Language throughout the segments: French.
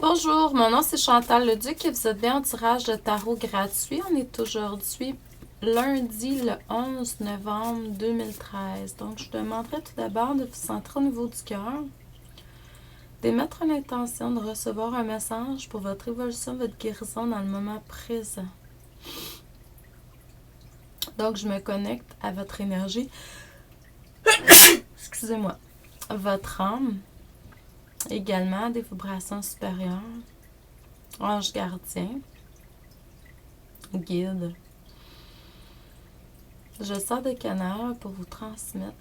Bonjour, mon nom c'est Chantal Leduc et vous êtes bien en tirage de tarot gratuit. On est aujourd'hui lundi le 11 novembre 2013. Donc, je vous demanderai tout d'abord de vous centrer au niveau du cœur, d'émettre l'intention de recevoir un message pour votre évolution, votre guérison dans le moment présent. Donc, je me connecte à votre énergie, excusez-moi, votre âme, également des vibrations supérieures, ange gardien, guide. Je sors des canaux pour vous transmettre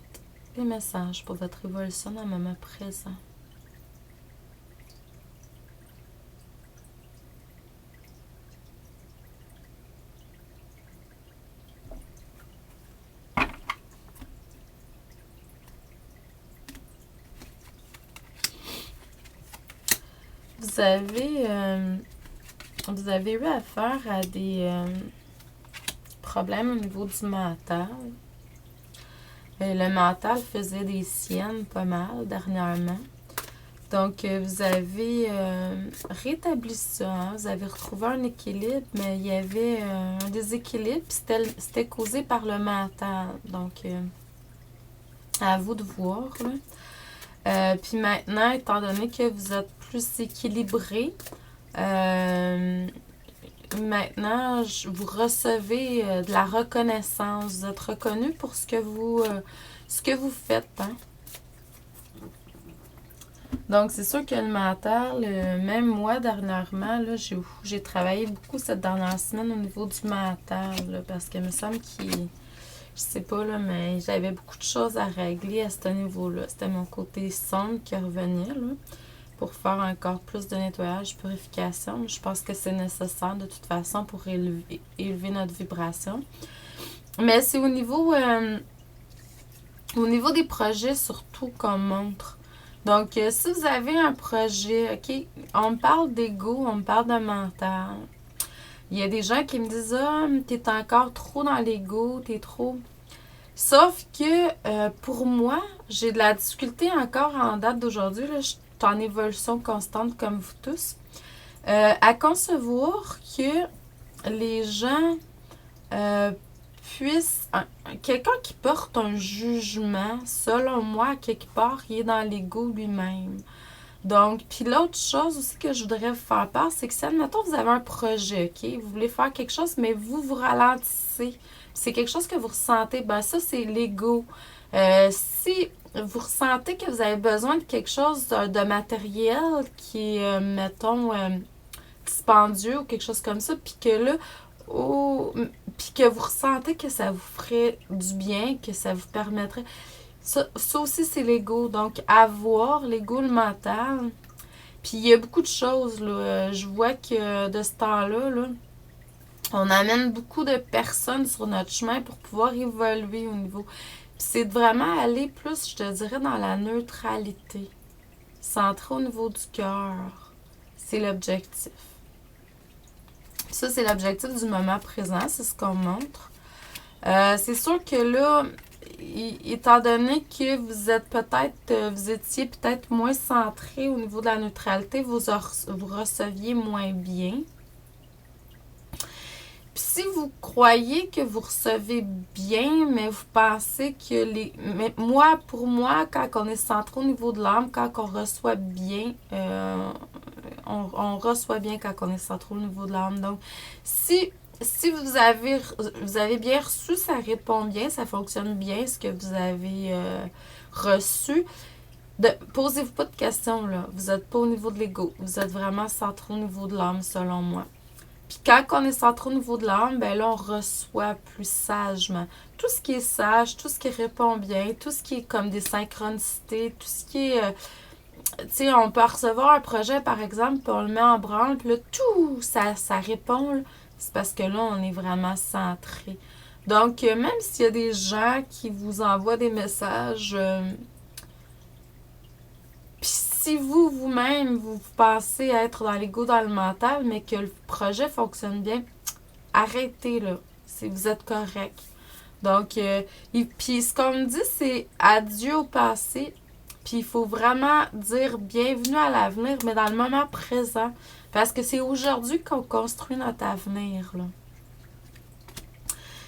des messages pour votre évolution dans le moment présent. Vous avez eu affaire à des problèmes au niveau du mental. Le mental faisait des siennes pas mal dernièrement. Donc, vous avez rétabli ça. Hein? Vous avez retrouvé un équilibre, mais il y avait un déséquilibre. C'était causé par le mental. Donc, à vous de voir. Puis maintenant, étant donné que vous êtes plus équilibré, maintenant, vous recevez de la reconnaissance. Vous êtes reconnu pour ce que vous faites. Hein? Donc, c'est sûr que le mental, même moi, dernièrement, là, j'ai travaillé beaucoup cette dernière semaine au niveau du mental, là, parce que il me semble je sais pas, là, mais j'avais beaucoup de choses à régler à ce niveau-là. C'était mon côté sombre qui revenait, là, pour faire encore plus de nettoyage, purification. Je pense que c'est nécessaire de toute façon pour élever notre vibration. Mais c'est au niveau des projets surtout qu'on montre. Donc, si vous avez un projet, OK, on me parle d'ego, on me parle de mental. Il y a des gens qui me disent « Ah, t'es encore trop dans l'ego, t'es trop... » Sauf que, pour moi, j'ai de la difficulté encore en date d'aujourd'hui, là, je suis en évolution constante comme vous tous, à concevoir que les gens puissent... Quelqu'un qui porte un jugement, selon moi, quelque part, il est dans l'ego lui-même. Donc, puis l'autre chose aussi que je voudrais vous faire part, c'est que si, admettons, vous avez un projet, OK? Vous voulez faire quelque chose, mais vous ralentissez. C'est quelque chose que vous ressentez. Ben ça, c'est l'ego. Si vous ressentez que vous avez besoin de quelque chose de matériel qui est, mettons, dispendieux ou quelque chose comme ça, puis que là, puis que vous ressentez que ça vous ferait du bien, que ça vous permettrait... Ça aussi, c'est l'ego. Donc, avoir l'ego, le mental. Puis, il y a beaucoup de choses, là. Je vois que de ce temps-là, là, on amène beaucoup de personnes sur notre chemin pour pouvoir évoluer au niveau. Puis, c'est de vraiment aller plus, je te dirais, dans la neutralité. Centré au niveau du cœur. C'est l'objectif. Ça, c'est l'objectif du moment présent. C'est ce qu'on montre. C'est sûr que là, étant donné que vous étiez peut-être moins centré au niveau de la neutralité, vous receviez moins bien. Puis si vous croyez que vous recevez bien, mais vous pensez que mais pour moi, quand on est centré au niveau de l'âme, quand on reçoit bien, on reçoit bien quand on est centré au niveau de l'âme. Donc, si vous avez bien reçu, ça répond bien, ça fonctionne bien, ce que vous avez reçu. Posez-vous pas de questions, là. Vous n'êtes pas au niveau de l'ego. Vous êtes vraiment centré au niveau de l'âme, selon moi. Puis quand on est centré au niveau de l'âme, ben là, on reçoit plus sagement. Tout ce qui est sage, tout ce qui répond bien, tout ce qui est comme des synchronicités, tout ce qui est... tu sais, on peut recevoir un projet, par exemple, puis on le met en branle, puis là, tout, ça répond, là. C'est parce que là, on est vraiment centré. Donc, même s'il y a des gens qui vous envoient des messages, puis si vous-même, vous pensez être dans l'ego, dans le mental, mais que le projet fonctionne bien, arrêtez, là. Vous êtes correct. Donc, puis ce qu'on me dit, c'est adieu au passé, Puis il faut vraiment dire bienvenue à l'avenir, mais dans le moment présent. Parce que c'est aujourd'hui qu'on construit notre avenir, là.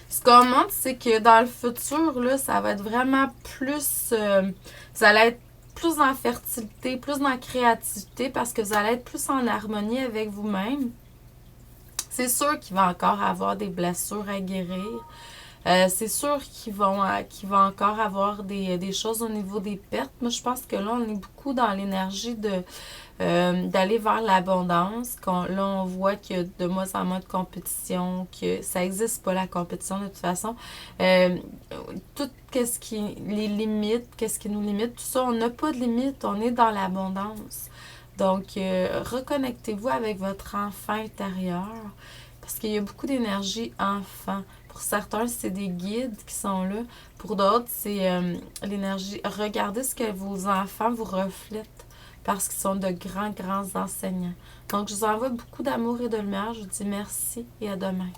Ce qu'on montre, c'est que dans le futur, là, ça va être vraiment plus... vous allez être plus en fertilité, plus dans la créativité, parce que vous allez être plus en harmonie avec vous-même. C'est sûr qu'il va encore avoir des blessures à guérir. C'est sûr qu'ils vont encore avoir des choses au niveau des pertes. Moi, je pense que là, on est beaucoup dans l'énergie d'aller vers l'abondance. Là, on voit qu'il y a de moins en moins de compétition, que ça n'existe pas la compétition de toute façon. Tout les limites, qu'est-ce qui nous limite, tout ça, on n'a pas de limite, on est dans l'abondance. Donc, reconnectez-vous avec votre enfant intérieur parce qu'il y a beaucoup d'énergie enfant. Pour certains, c'est des guides qui sont là. Pour d'autres, c'est l'énergie. Regardez ce que vos enfants vous reflètent parce qu'ils sont de grands, grands enseignants. Donc, je vous envoie beaucoup d'amour et de lumière. Je vous dis merci et à demain.